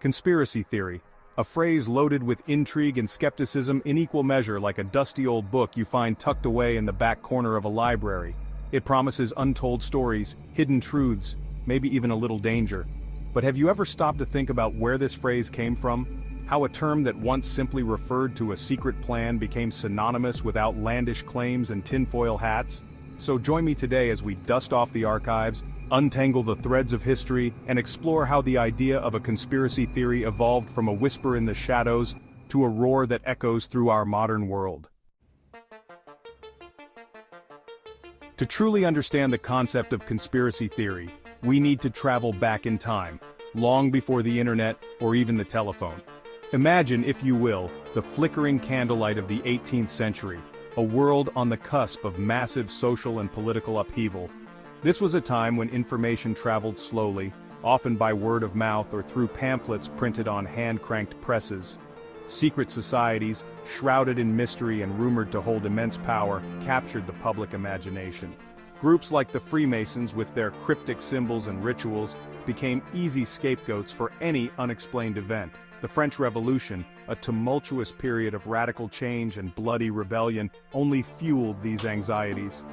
Conspiracy theory, a phrase loaded with intrigue and skepticism in equal measure, like a dusty old book you find tucked away in the back corner of a library. It promises untold stories, hidden truths, maybe even a little danger. But have you ever stopped to think about where this phrase came from? How a term that once simply referred to a secret plan became synonymous with outlandish claims and tinfoil hats? So join me today as we dust off the archives, untangle the threads of history, and explore how the idea of a conspiracy theory evolved from a whisper in the shadows to a roar that echoes through our modern world. To truly understand the concept of conspiracy theory, we need to travel back in time, long before the internet or even the telephone. Imagine, if you will, the flickering candlelight of the 18th century, a world on the cusp of massive social and political upheaval. This was a time when information traveled slowly, often by word of mouth or through pamphlets printed on hand-cranked presses. Secret societies, shrouded in mystery and rumored to hold immense power, captured the public imagination. Groups like the Freemasons, with their cryptic symbols and rituals, became easy scapegoats for any unexplained event. The French Revolution, a tumultuous period of radical change and bloody rebellion, only fueled these anxieties.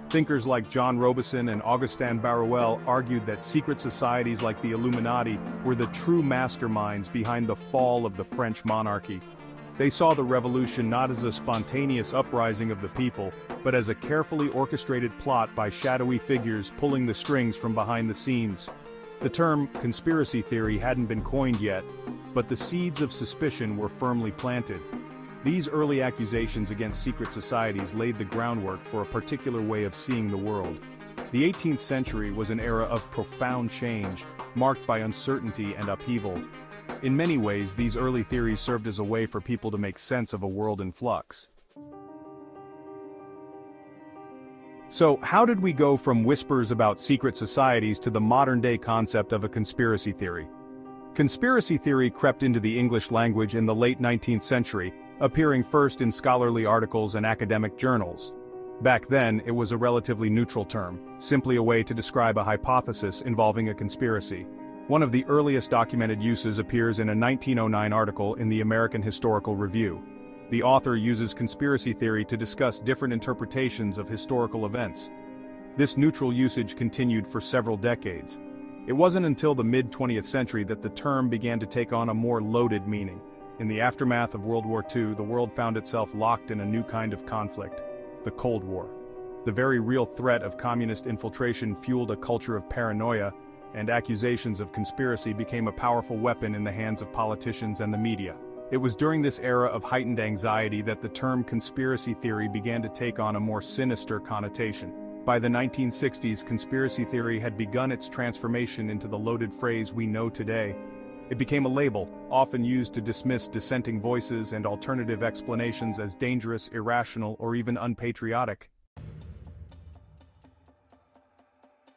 Thinkers like John Robison and Augustin Barruel argued that secret societies like the Illuminati were the true masterminds behind the fall of the French monarchy. They saw the revolution not as a spontaneous uprising of the people, but as a carefully orchestrated plot by shadowy figures pulling the strings from behind the scenes. The term conspiracy theory hadn't been coined yet, but the seeds of suspicion were firmly planted. These early accusations against secret societies laid the groundwork for a particular way of seeing the world. The 18th century was an era of profound change, marked by uncertainty and upheaval. In many ways, these early theories served as a way for people to make sense of a world in flux. So, how did we go from whispers about secret societies to the modern-day concept of a conspiracy theory? Conspiracy theory crept into the English language in the late 19th century, appearing first in scholarly articles and academic journals. Back then, it was a relatively neutral term, simply a way to describe a hypothesis involving a conspiracy. One of the earliest documented uses appears in a 1909 article in the American Historical Review. The author uses conspiracy theory to discuss different interpretations of historical events. This neutral usage continued for several decades. It wasn't until the mid-20th century that the term began to take on a more loaded meaning. In the aftermath of World War II, the world found itself locked in a new kind of conflict, the Cold War. The very real threat of communist infiltration fueled a culture of paranoia, and accusations of conspiracy became a powerful weapon in the hands of politicians and the media. It was during this era of heightened anxiety that the term conspiracy theory began to take on a more sinister connotation. By the 1960s, conspiracy theory had begun its transformation into the loaded phrase we know today. It became a label, often used to dismiss dissenting voices and alternative explanations as dangerous, irrational, or even unpatriotic.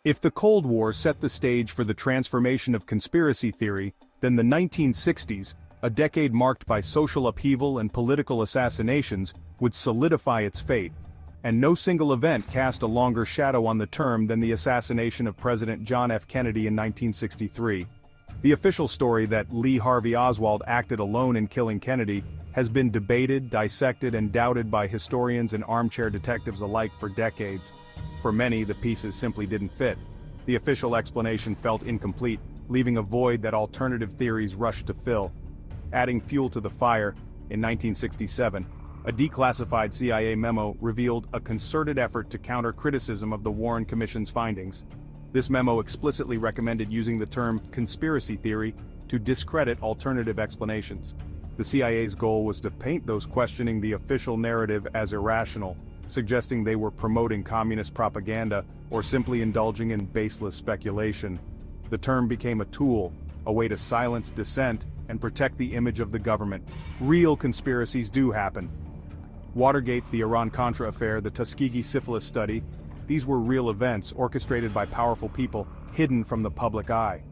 If the Cold War set the stage for the transformation of conspiracy theory, then the 1960s, a decade marked by social upheaval and political assassinations, would solidify its fate. And no single event cast a longer shadow on the term than the assassination of President John F. Kennedy in 1963. The official story that Lee Harvey Oswald acted alone in killing Kennedy has been debated, dissected, and doubted by historians and armchair detectives alike for decades. For many, the pieces simply didn't fit. The official explanation felt incomplete, leaving a void that alternative theories rushed to fill. Adding fuel to the fire, in 1967, a declassified CIA memo revealed a concerted effort to counter criticism of the Warren Commission's findings. This memo explicitly recommended using the term conspiracy theory to discredit alternative explanations. The CIA's goal was to paint those questioning the official narrative as irrational, suggesting they were promoting communist propaganda or simply indulging in baseless speculation. The term became a tool, a way to silence dissent and protect the image of the government. Real conspiracies do happen. Watergate, the Iran-Contra affair, the Tuskegee syphilis study, these were real events orchestrated by powerful people, hidden from the public eye.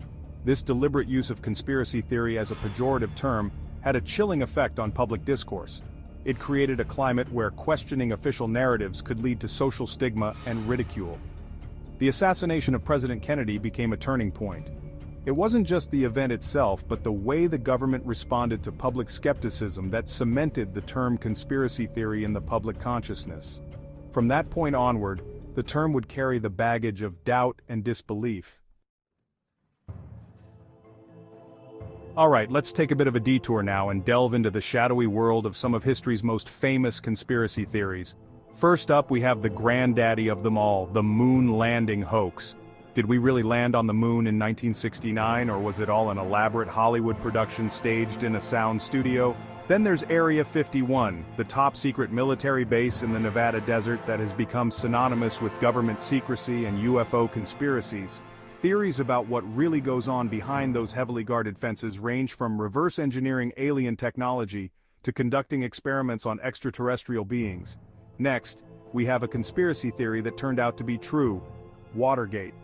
This deliberate use of conspiracy theory as a pejorative term had a chilling effect on public discourse. It created a climate where questioning official narratives could lead to social stigma and ridicule. The assassination of President Kennedy became a turning point. It wasn't just the event itself, but the way the government responded to public skepticism that cemented the term conspiracy theory in the public consciousness. From that point onward, the term would carry the baggage of doubt and disbelief. Alright, let's take a bit of a detour now and delve into the shadowy world of some of history's most famous conspiracy theories. First up, we have the granddaddy of them all, the moon landing hoax. Did we really land on the moon in 1969, or was it all an elaborate Hollywood production staged in a sound studio? Then there's Area 51, the top-secret military base in the Nevada desert that has become synonymous with government secrecy and UFO conspiracies. Theories about what really goes on behind those heavily guarded fences range from reverse engineering alien technology to conducting experiments on extraterrestrial beings. Next, we have a conspiracy theory that turned out to be true: Watergate.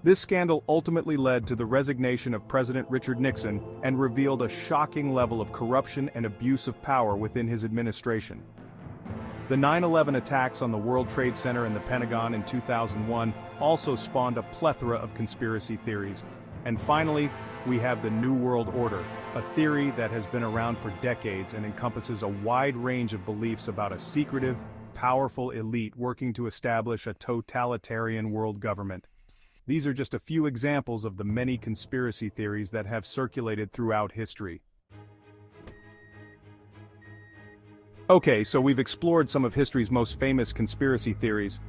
This scandal ultimately led to the resignation of President Richard Nixon and revealed a shocking level of corruption and abuse of power within his administration. The 9/11 attacks on the World Trade Center and the Pentagon in 2001 also spawned a plethora of conspiracy theories. And finally, we have the New World Order, a theory that has been around for decades and encompasses a wide range of beliefs about a secretive, powerful elite working to establish a totalitarian world government. These are just a few examples of the many conspiracy theories that have circulated throughout history. Okay, so we've explored some of history's most famous conspiracy theories.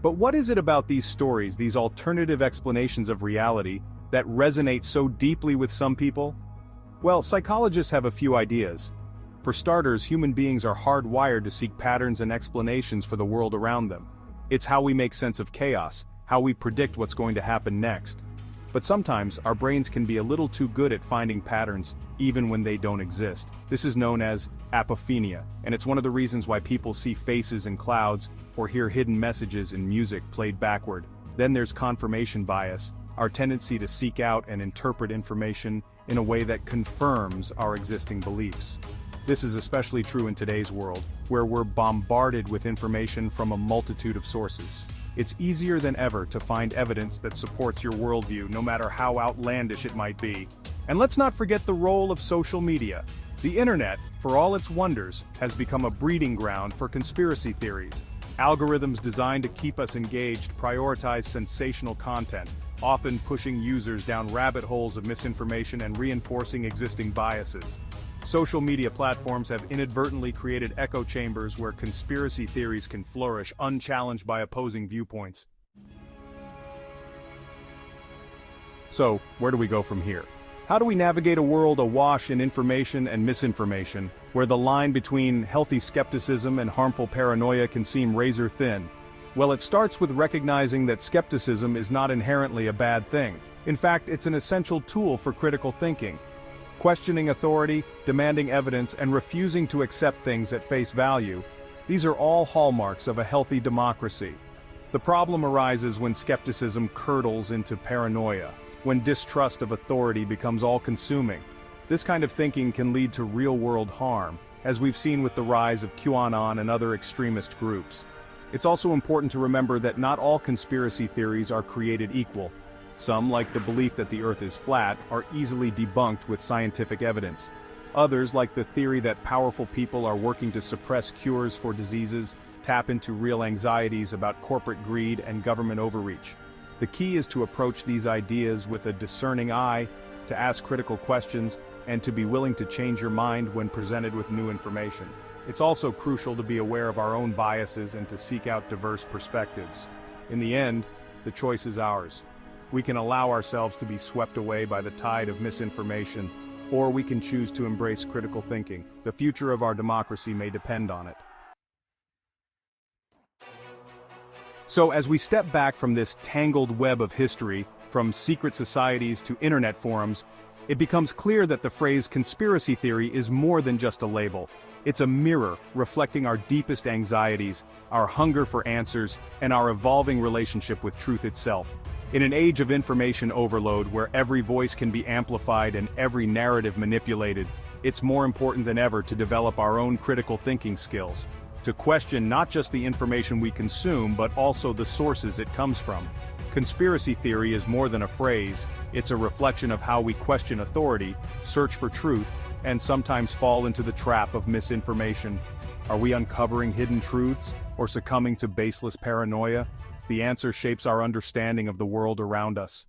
But what is it about these stories, these alternative explanations of reality, that resonate so deeply with some people? Well, psychologists have a few ideas. For starters, human beings are hardwired to seek patterns and explanations for the world around them. It's how we make sense of chaos, how we predict what's going to happen next. But sometimes, our brains can be a little too good at finding patterns, even when they don't exist. This is known as apophenia, and it's one of the reasons why people see faces in clouds or hear hidden messages in music played backward. Then there's confirmation bias, our tendency to seek out and interpret information in a way that confirms our existing beliefs. This is especially true in today's world, where we're bombarded with information from a multitude of sources. It's easier than ever to find evidence that supports your worldview, no matter how outlandish it might be. And let's not forget the role of social media. The internet, for all its wonders, has become a breeding ground for conspiracy theories. Algorithms designed to keep us engaged prioritize sensational content, often pushing users down rabbit holes of misinformation and reinforcing existing biases. Social media platforms have inadvertently created echo chambers where conspiracy theories can flourish unchallenged by opposing viewpoints. So, where do we go from here? How do we navigate a world awash in information and misinformation, where the line between healthy skepticism and harmful paranoia can seem razor thin? Well, it starts with recognizing that skepticism is not inherently a bad thing. In fact, it's an essential tool for critical thinking. Questioning authority, demanding evidence, and refusing to accept things at face value, these are all hallmarks of a healthy democracy. The problem arises when skepticism curdles into paranoia, when distrust of authority becomes all-consuming. This kind of thinking can lead to real-world harm, as we've seen with the rise of QAnon and other extremist groups. It's also important to remember that not all conspiracy theories are created equal. Some, like the belief that the Earth is flat, are easily debunked with scientific evidence. Others, like the theory that powerful people are working to suppress cures for diseases, tap into real anxieties about corporate greed and government overreach. The key is to approach these ideas with a discerning eye, to ask critical questions, and to be willing to change your mind when presented with new information. It's also crucial to be aware of our own biases and to seek out diverse perspectives. In the end, the choice is ours. We can allow ourselves to be swept away by the tide of misinformation, or we can choose to embrace critical thinking. The future of our democracy may depend on it. So, as we step back from this tangled web of history, from secret societies to internet forums, it becomes clear that the phrase conspiracy theory is more than just a label. It's a mirror reflecting our deepest anxieties, our hunger for answers, and our evolving relationship with truth itself. In an age of information overload where every voice can be amplified and every narrative manipulated, it's more important than ever to develop our own critical thinking skills, to question not just the information we consume but also the sources it comes from. Conspiracy theory is more than a phrase, it's a reflection of how we question authority, search for truth, and sometimes fall into the trap of misinformation. Are we uncovering hidden truths, or succumbing to baseless paranoia? The answer shapes our understanding of the world around us.